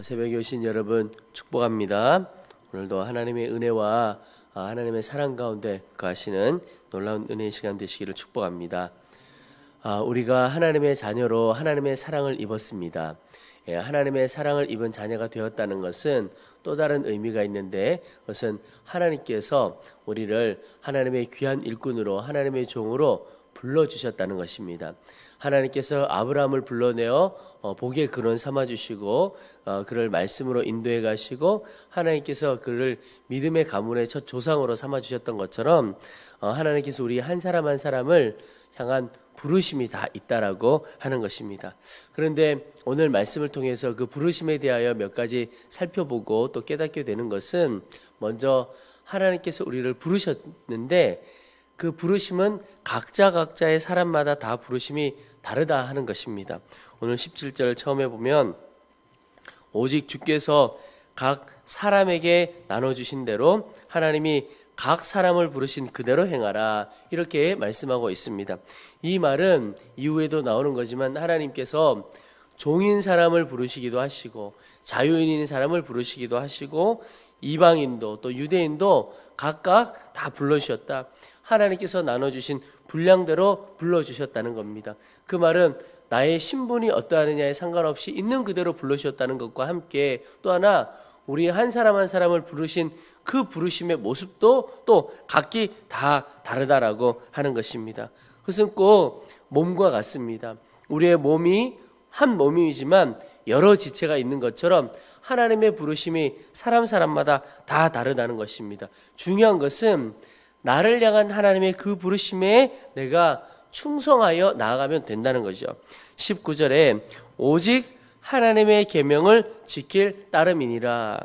새벽에 오신 여러분 축복합니다. 오늘도 하나님의 은혜와 하나님의 사랑 가운데 거하시는 놀라운 은혜의 시간 되시기를 축복합니다. 우리가 하나님의 자녀로 하나님의 사랑을 입었습니다. 하나님의 사랑을 입은 자녀가 되었다는 것은 또 다른 의미가 있는데, 그것은 하나님께서 우리를 하나님의 귀한 일꾼으로, 하나님의 종으로 불러주셨다는 것입니다. 하나님께서 아브라함을 불러내어 복의 근원 삼아주시고 그를 말씀으로 인도해 가시고, 하나님께서 그를 믿음의 가문의 첫 조상으로 삼아주셨던 것처럼 하나님께서 우리 한 사람 한 사람을 향한 부르심이 다 있다라고 하는 것입니다. 그런데 오늘 말씀을 통해서 그 부르심에 대하여 몇 가지 살펴보고 또 깨닫게 되는 것은, 먼저 하나님께서 우리를 부르셨는데 그 부르심은 각자의 사람마다 다 부르심이 다르다 하는 것입니다. 오늘 17절 처음에 보면, 오직 주께서 각 사람에게 나눠주신 대로 하나님이 각 사람을 부르신 그대로 행하라, 이렇게 말씀하고 있습니다. 이 말은 이후에도 나오는 거지만, 하나님께서 종인 사람을 부르시기도 하시고 자유인인 사람을 부르시기도 하시고 이방인도 또 유대인도 각각 다 불러주셨다. 하나님께서 나눠주신 분량대로 불러주셨다는 겁니다. 그 말은 나의 신분이 어떠하느냐에 상관없이 있는 그대로 불러주셨다는 것과 함께, 또 하나 우리 한 사람 한 사람을 부르신 그 부르심의 모습도 또 각기 다 다르다라고 하는 것입니다. 그것은 꼭 몸과 같습니다. 우리의 몸이 한 몸이지만 여러 지체가 있는 것처럼 하나님의 부르심이 사람마다 다 다르다는 것입니다. 중요한 것은 나를 향한 하나님의 그 부르심에 내가 충성하여 나아가면 된다는 거죠. 19절에 오직 하나님의 계명을 지킬 따름이니라.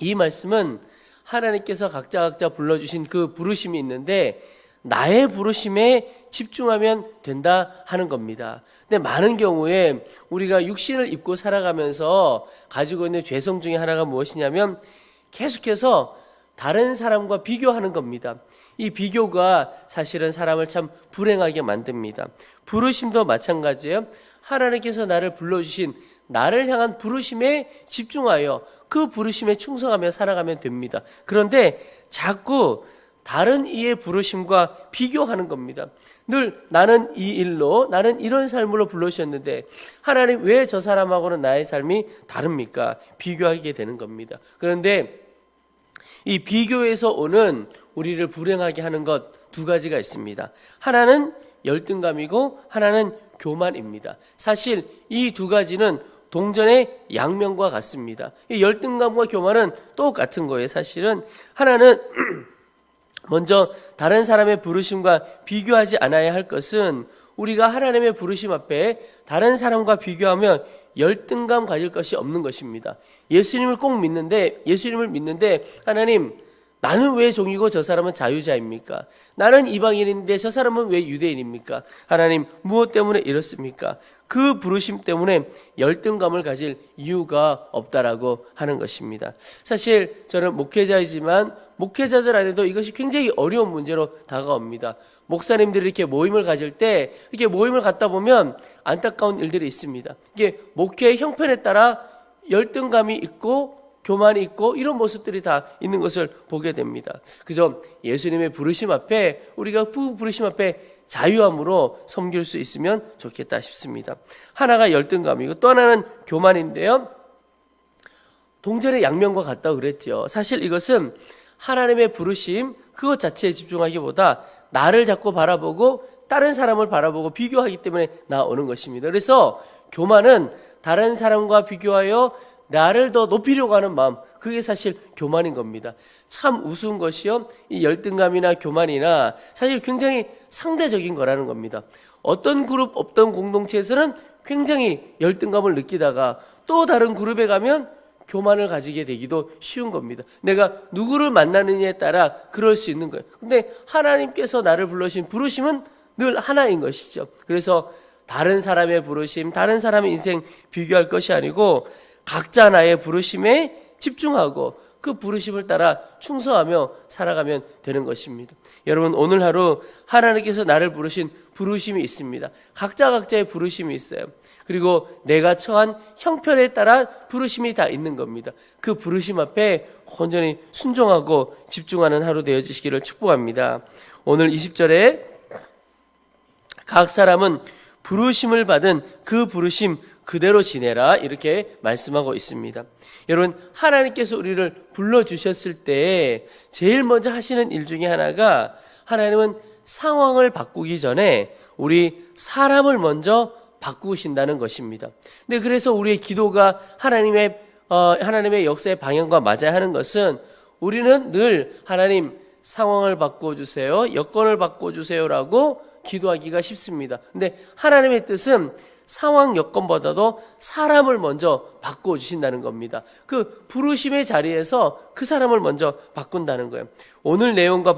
이 말씀은 하나님께서 각자 불러주신 그 부르심이 있는데 나의 부르심에 집중하면 된다 하는 겁니다. 근데 많은 경우에 우리가 육신을 입고 살아가면서 가지고 있는 죄성 중에 하나가 무엇이냐면, 계속해서 다른 사람과 비교하는 겁니다. 이 비교가 사실은 사람을 참 불행하게 만듭니다. 부르심도 마찬가지예요. 하나님께서 나를 불러주신 나를 향한 부르심에 집중하여 그 부르심에 충성하며 살아가면 됩니다. 그런데 자꾸 다른 이의 부르심과 비교하는 겁니다. 늘 나는 이 일로, 나는 이런 삶으로 불러주셨는데 하나님 왜 저 사람하고는 나의 삶이 다릅니까? 비교하게 되는 겁니다. 그런데 이 비교에서 오는 우리를 불행하게 하는 것 두 가지가 있습니다. 하나는 열등감이고 하나는 교만입니다. 사실 이 두 가지는 동전의 양면과 같습니다. 이 열등감과 교만은 똑같은 거예요. 사실은 하나는 먼저 다른 사람의 부르심과 비교하지 않아야 할 것은, 우리가 하나님의 부르심 앞에 다른 사람과 비교하면 열등감 가질 것이 없는 것입니다. 예수님을 믿는데 하나님, 나는 왜 종이고 저 사람은 자유자입니까? 나는 이방인인데 저 사람은 왜 유대인입니까? 하나님, 무엇 때문에 이렇습니까? 그 부르심 때문에 열등감을 가질 이유가 없다라고 하는 것입니다. 사실 저는 목회자이지만 목회자들 안에도 이것이 굉장히 어려운 문제로 다가옵니다. 목사님들이 이렇게 모임을 가질 때, 이렇게 모임을 갖다 보면 안타까운 일들이 있습니다. 이게 목회의 형편에 따라 열등감이 있고 교만이 있고 이런 모습들이 다 있는 것을 보게 됩니다. 그저 예수님의 부르심 앞에, 우리가 그 부르심 앞에 자유함으로 섬길 수 있으면 좋겠다 싶습니다. 하나가 열등감이고 또 하나는 교만인데요, 동전의 양면과 같다고 그랬죠. 사실 이것은 하나님의 부르심 그것 자체에 집중하기보다 나를 자꾸 바라보고 다른 사람을 바라보고 비교하기 때문에 나오는 것입니다. 그래서 교만은 다른 사람과 비교하여 나를 더 높이려고 하는 마음, 그게 사실 교만인 겁니다. 참 우스운 것이요, 이 열등감이나 교만이나 사실 굉장히 상대적인 거라는 겁니다. 어떤 그룹, 어떤 공동체에서는 굉장히 열등감을 느끼다가 또 다른 그룹에 가면 교만을 가지게 되기도 쉬운 겁니다. 내가 누구를 만나느냐에 따라 그럴 수 있는 거예요. 근데 하나님께서 나를 불러신 부르심은 늘 하나인 것이죠. 그래서 다른 사람의 부르심, 다른 사람의 인생 비교할 것이 아니고 각자 나의 부르심에 집중하고 그 부르심을 따라 충성하며 살아가면 되는 것입니다. 여러분, 오늘 하루 하나님께서 나를 부르신 부르심이 있습니다. 각자의 부르심이 있어요. 그리고 내가 처한 형편에 따라 부르심이 다 있는 겁니다. 그 부르심 앞에 온전히 순종하고 집중하는 하루 되어지시기를 축복합니다. 오늘 20절에 각 사람은 부르심을 받은 그 부르심 그대로 지내라 이렇게 말씀하고 있습니다. 여러분, 하나님께서 우리를 불러주셨을 때 제일 먼저 하시는 일 중에 하나가, 하나님은 상황을 바꾸기 전에 우리 사람을 먼저 바꾸신다는 것입니다. 근데 그래서 우리의 기도가 하나님의 역사의 방향과 맞아야 하는 것은, 우리는 늘 하나님 상황을 바꿔주세요, 여건을 바꿔주세요라고 기도하기가 쉽습니다. 근데 하나님의 뜻은 상황 여건보다도 사람을 먼저 바꿔주신다는 겁니다. 그 부르심의 자리에서 그 사람을 먼저 바꾼다는 거예요. 오늘 내용과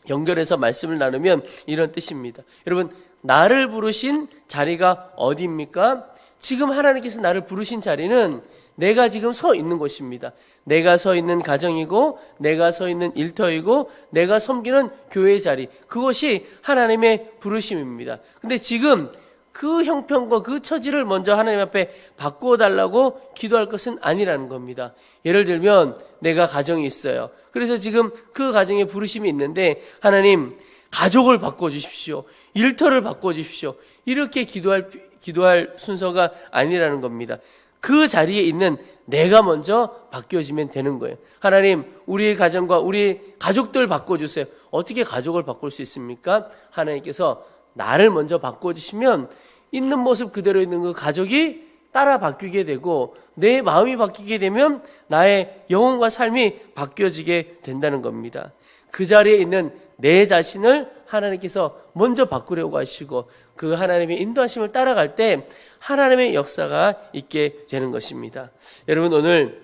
연결해서 말씀을 나누면 이런 뜻입니다. 여러분, 나를 부르신 자리가 어디입니까? 지금 하나님께서 나를 부르신 자리는 내가 지금 서 있는 곳입니다. 내가 서 있는 가정이고, 내가 서 있는 일터이고, 내가 섬기는 교회의 자리, 그것이 하나님의 부르심입니다. 근데 지금 그 형편과 그 처지를 먼저 하나님 앞에 바꾸어달라고 기도할 것은 아니라는 겁니다. 예를 들면 내가 가정이 있어요. 그래서 지금 그 가정에 부르심이 있는데, 하나님 가족을 바꿔주십시오, 일터를 바꿔주십시오, 이렇게 기도할 순서가 아니라는 겁니다. 그 자리에 있는 내가 먼저 바뀌어지면 되는 거예요. 하나님, 우리의 가정과 우리 가족들 바꿔주세요. 어떻게 가족을 바꿀 수 있습니까? 하나님께서 나를 먼저 바꿔주시면 있는 모습 그대로 있는 그 가족이 따라 바뀌게 되고, 내 마음이 바뀌게 되면 나의 영혼과 삶이 바뀌어지게 된다는 겁니다. 그 자리에 있는 내 자신을 하나님께서 먼저 바꾸려고 하시고, 그 하나님의 인도하심을 따라갈 때 하나님의 역사가 있게 되는 것입니다. 여러분, 오늘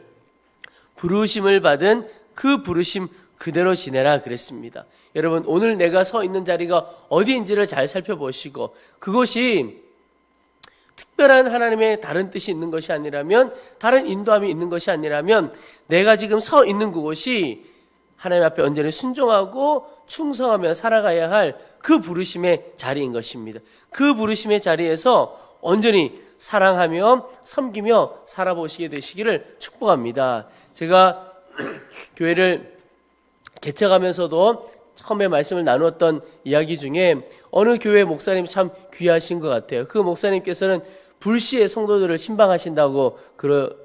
부르심을 받은 그 부르심 그대로 지내라 그랬습니다. 여러분, 오늘 내가 서 있는 자리가 어디인지를 잘 살펴보시고, 그것이 특별한 하나님의 다른 뜻이 있는 것이 아니라면, 다른 인도함이 있는 것이 아니라면, 내가 지금 서 있는 그곳이 하나님 앞에 온전히 순종하고 충성하며 살아가야 할 그 부르심의 자리인 것입니다. 그 부르심의 자리에서 온전히 사랑하며 섬기며 살아보시게 되시기를 축복합니다. 제가 교회를 개척하면서도 처음에 말씀을 나누었던 이야기 중에 어느 교회 목사님이 참 귀하신 것 같아요. 그 목사님께서는 불시에 성도들을 신방하신다고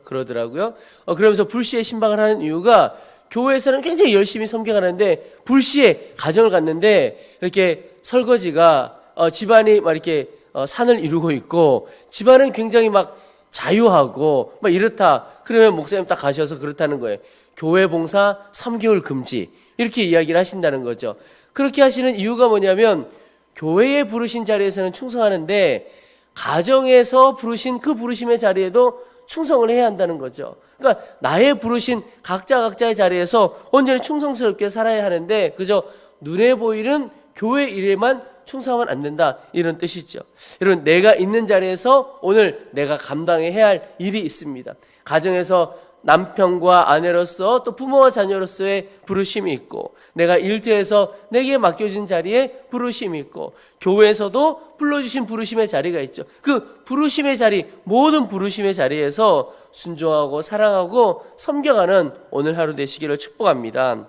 그러더라고요. 그러면서 불시에 신방을 하는 이유가, 교회에서는 굉장히 열심히 섬겨가는데 불시에 가정을 갔는데 이렇게 설거지가 집안이 막 이렇게 산을 이루고 있고, 집안은 굉장히 막 자유하고 막 이렇다. 그러면 목사님 딱 가셔서 그렇다는 거예요. 교회 봉사 3개월 금지, 이렇게 이야기를 하신다는 거죠. 그렇게 하시는 이유가 뭐냐면, 교회에 부르신 자리에서는 충성하는데 가정에서 부르신 그 부르심의 자리에도 충성을 해야 한다는 거죠. 그러니까 나의 부르신 각자의 자리에서 온전히 충성스럽게 살아야 하는데, 그저 눈에 보이는 교회 일에만 충성하면 안 된다, 이런 뜻이죠. 여러분, 내가 있는 자리에서 오늘 내가 감당해야 할 일이 있습니다. 가정에서 남편과 아내로서, 또 부모와 자녀로서의 부르심이 있고, 내가 일터에서 내게 맡겨진 자리에 부르심이 있고, 교회에서도 불러주신 부르심의 자리가 있죠. 그 부르심의 자리, 모든 부르심의 자리에서 순종하고 사랑하고 섬겨가는 오늘 하루 되시기를 축복합니다.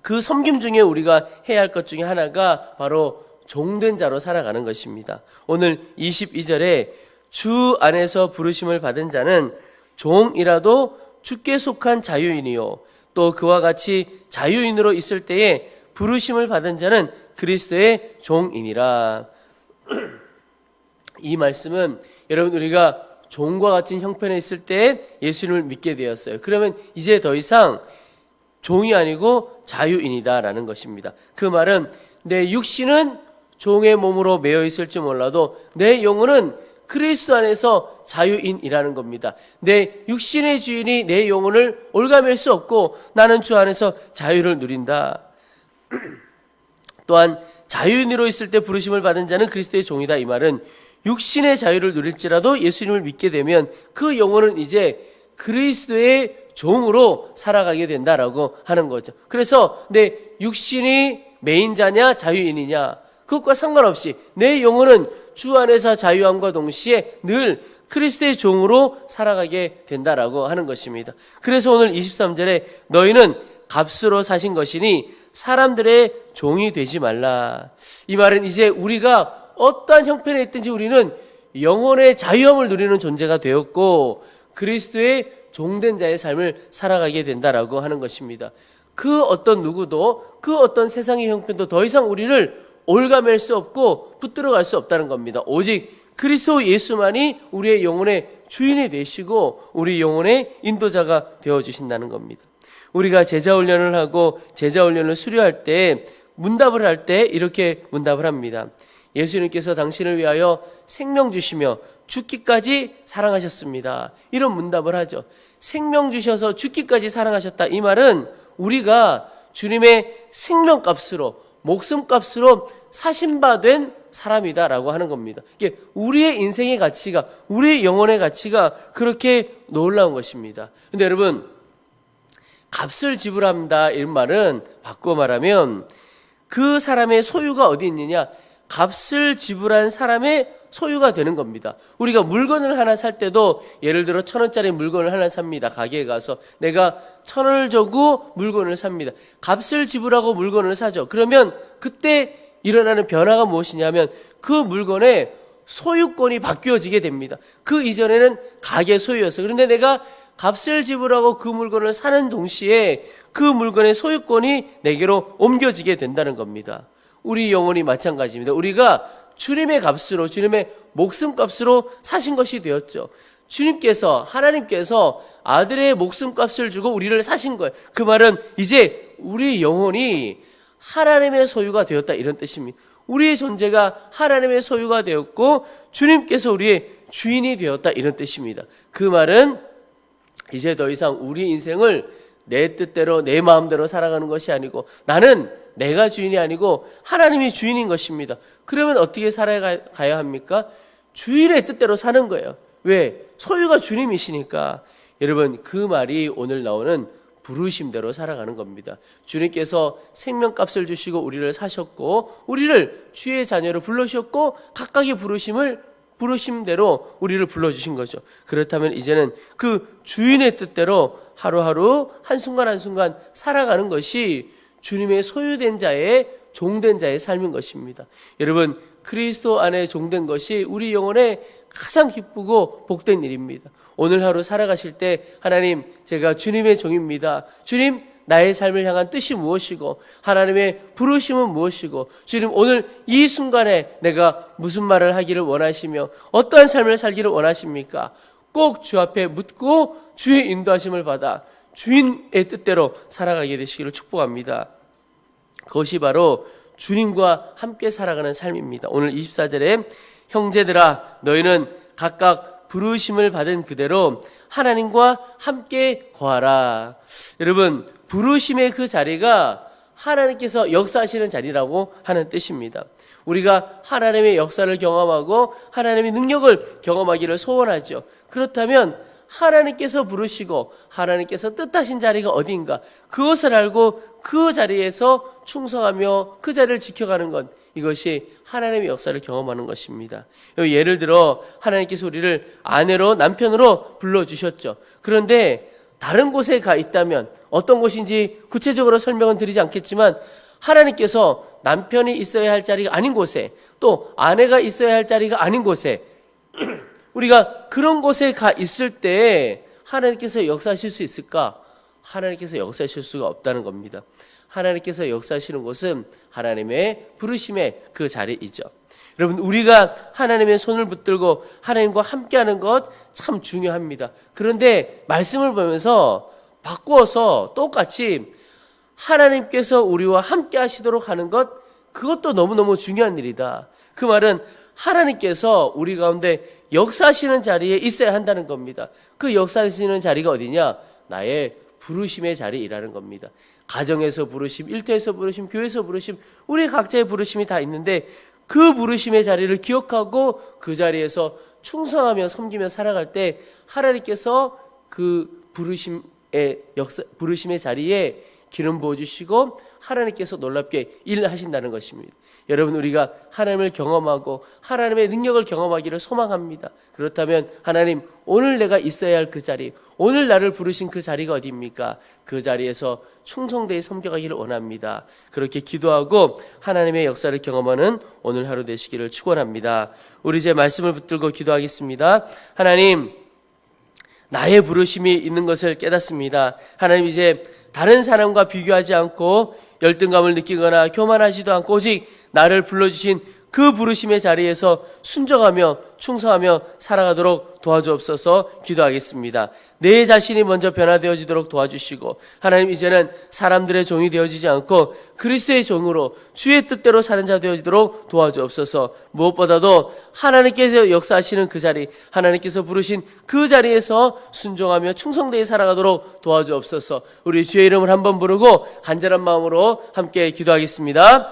그 섬김 중에 우리가 해야 할 것 중에 하나가 바로 종된 자로 살아가는 것입니다. 오늘 22절에 주 안에서 부르심을 받은 자는 종이라도 주께 속한 자유인이요, 또 그와 같이 자유인으로 있을 때에 부르심을 받은 자는 그리스도의 종이니라. 이 말씀은 여러분, 우리가 종과 같은 형편에 있을 때 예수님을 믿게 되었어요. 그러면 이제 더 이상 종이 아니고 자유인이다라는 것입니다. 그 말은 내 육신은 종의 몸으로 매여 있을지 몰라도 내 영혼은 그리스도 안에서 자유인이라는 겁니다. 내 육신의 주인이 내 영혼을 올가맬 수 없고 나는 주 안에서 자유를 누린다. 또한 자유인으로 있을 때 부르심을 받은 자는 그리스도의 종이다. 이 말은 육신의 자유를 누릴지라도 예수님을 믿게 되면 그 영혼은 이제 그리스도의 종으로 살아가게 된다라고 하는 거죠. 그래서 내 육신이 매인자냐 자유인이냐, 그것과 상관없이 내 영혼은 주 안에서 자유함과 동시에 늘 그리스도의 종으로 살아가게 된다라고 하는 것입니다. 그래서 오늘 23절에 너희는 값으로 사신 것이니 사람들의 종이 되지 말라. 이 말은 이제 우리가 어떠한 형편에 있든지 우리는 영혼의 자유함을 누리는 존재가 되었고 그리스도의 종된 자의 삶을 살아가게 된다라고 하는 것입니다. 그 어떤 누구도 그 어떤 세상의 형편도 더 이상 우리를 올가맬 수 없고 붙들어갈 수 없다는 겁니다. 오직 그리스도 예수만이 우리의 영혼의 주인이 되시고 우리 영혼의 인도자가 되어주신다는 겁니다. 우리가 제자훈련을 하고 제자훈련을 수료할 때 문답을 할 때 이렇게 문답을 합니다. 예수님께서 당신을 위하여 생명 주시며 죽기까지 사랑하셨습니다. 이런 문답을 하죠. 생명 주셔서 죽기까지 사랑하셨다. 이 말은 우리가 주님의 생명값으로 목숨값으로 사신바 된 사람이다라고 하는 겁니다. 이게 우리의 인생의 가치가 우리의 영혼의 가치가 그렇게 놀라운 것입니다. 근데 여러분 값을 지불합니다 이런 말은 바꾸어 말하면 그 사람의 소유가 어디 있느냐 값을 지불한 사람의 소유가 되는 겁니다. 우리가 물건을 하나 살 때도 예를 들어 1,000원짜리 물건을 하나 삽니다. 가게에 가서 내가 1,000원을 주고 물건을 삽니다. 값을 지불하고 물건을 사죠. 그러면 그때 일어나는 변화가 무엇이냐면 그 물건의 소유권이 바뀌어지게 됩니다. 그 이전에는 가게 소유였어요. 그런데 내가 값을 지불하고 그 물건을 사는 동시에 그 물건의 소유권이 내게로 옮겨지게 된다는 겁니다. 우리 영혼이 마찬가지입니다. 우리가 주님의 값으로 주님의 목숨값으로 사신 것이 되었죠. 주님께서 하나님께서 아들의 목숨값을 주고 우리를 사신 거예요. 그 말은 이제 우리 영혼이 하나님의 소유가 되었다 이런 뜻입니다. 우리의 존재가 하나님의 소유가 되었고 주님께서 우리의 주인이 되었다 이런 뜻입니다. 그 말은 이제 더 이상 우리 인생을 내 뜻대로 내 마음대로 살아가는 것이 아니고 나는 내가 주인이 아니고 하나님이 주인인 것입니다. 그러면 어떻게 살아가야 합니까? 주인의 뜻대로 사는 거예요. 왜? 소유가 주님이시니까. 여러분 그 말이 오늘 나오는 부르심대로 살아가는 겁니다. 주님께서 생명값을 주시고 우리를 사셨고 우리를 주의 자녀로 불러주셨고 각각의 부르심대로 우리를 불러주신 거죠. 그렇다면 이제는 그 주인의 뜻대로 하루하루 한순간 한순간 살아가는 것이 주님의 소유된 자의 종된 자의 삶인 것입니다. 여러분 그리스도 안에 종된 것이 우리 영혼에 가장 기쁘고 복된 일입니다. 오늘 하루 살아가실 때 하나님 제가 주님의 종입니다. 주님 나의 삶을 향한 뜻이 무엇이고 하나님의 부르심은 무엇이고 주님 오늘 이 순간에 내가 무슨 말을 하기를 원하시며 어떠한 삶을 살기를 원하십니까? 꼭 주 앞에 묻고 주의 인도하심을 받아 주인의 뜻대로 살아가게 되시기를 축복합니다. 그것이 바로 주님과 함께 살아가는 삶입니다. 오늘 24절에 형제들아 너희는 각각 부르심을 받은 그대로 하나님과 함께 거하라. 여러분 부르심의 그 자리가 하나님께서 역사하시는 자리라고 하는 뜻입니다. 우리가 하나님의 역사를 경험하고 하나님의 능력을 경험하기를 소원하죠. 그렇다면 하나님께서 부르시고 하나님께서 뜻하신 자리가 어디인가 그것을 알고 그 자리에서 충성하며 그 자리를 지켜가는 것 이것이 하나님의 역사를 경험하는 것입니다. 예를 들어 하나님께서 우리를 아내로 남편으로 불러주셨죠. 그런데 다른 곳에 가 있다면 어떤 곳인지 구체적으로 설명은 드리지 않겠지만 하나님께서 남편이 있어야 할 자리가 아닌 곳에 또 아내가 있어야 할 자리가 아닌 곳에 우리가 그런 곳에 가 있을 때 하나님께서 역사하실 수 있을까? 하나님께서 역사하실 수가 없다는 겁니다. 하나님께서 역사하시는 곳은 하나님의 부르심의 그 자리이죠. 여러분 우리가 하나님의 손을 붙들고 하나님과 함께하는 것 참 중요합니다. 그런데 말씀을 보면서 바꾸어서 똑같이 하나님께서 우리와 함께 하시도록 하는 것 그것도 너무너무 중요한 일이다. 그 말은 하나님께서 우리 가운데 역사하시는 자리에 있어야 한다는 겁니다. 그 역사하시는 자리가 어디냐? 나의 부르심의 자리이라는 겁니다. 가정에서 부르심, 일터에서 부르심, 교회에서 부르심, 우리 각자의 부르심이 다 있는데 그 부르심의 자리를 기억하고 그 자리에서 충성하며 섬기며 살아갈 때 하나님께서 그 부르심의 자리에 기름 부어주시고 하나님께서 놀랍게 일하신다는 것입니다. 여러분, 우리가 하나님을 경험하고 하나님의 능력을 경험하기를 소망합니다. 그렇다면 하나님, 오늘 내가 있어야 할 그 자리, 오늘 나를 부르신 그 자리가 어디입니까? 그 자리에서 충성되이 섬겨가기를 원합니다. 그렇게 기도하고 하나님의 역사를 경험하는 오늘 하루 되시기를 축원합니다. 우리 이제 말씀을 붙들고 기도하겠습니다. 하나님, 나의 부르심이 있는 것을 깨닫습니다. 하나님, 이제 다른 사람과 비교하지 않고 열등감을 느끼거나 교만하지도 않고 오직 나를 불러주신 그 부르심의 자리에서 순종하며 충성하며 살아가도록 도와주옵소서. 기도하겠습니다. 내 자신이 먼저 변화되어지도록 도와주시고, 하나님, 이제는 사람들의 종이 되어지지 않고 그리스도의 종으로 주의 뜻대로 사는 자 되어지도록 도와주옵소서. 무엇보다도 하나님께서 역사하시는 그 자리, 하나님께서 부르신 그 자리에서 순종하며 충성되이 살아가도록 도와주옵소서. 우리 주의 이름을 한번 부르고 간절한 마음으로 함께 기도하겠습니다.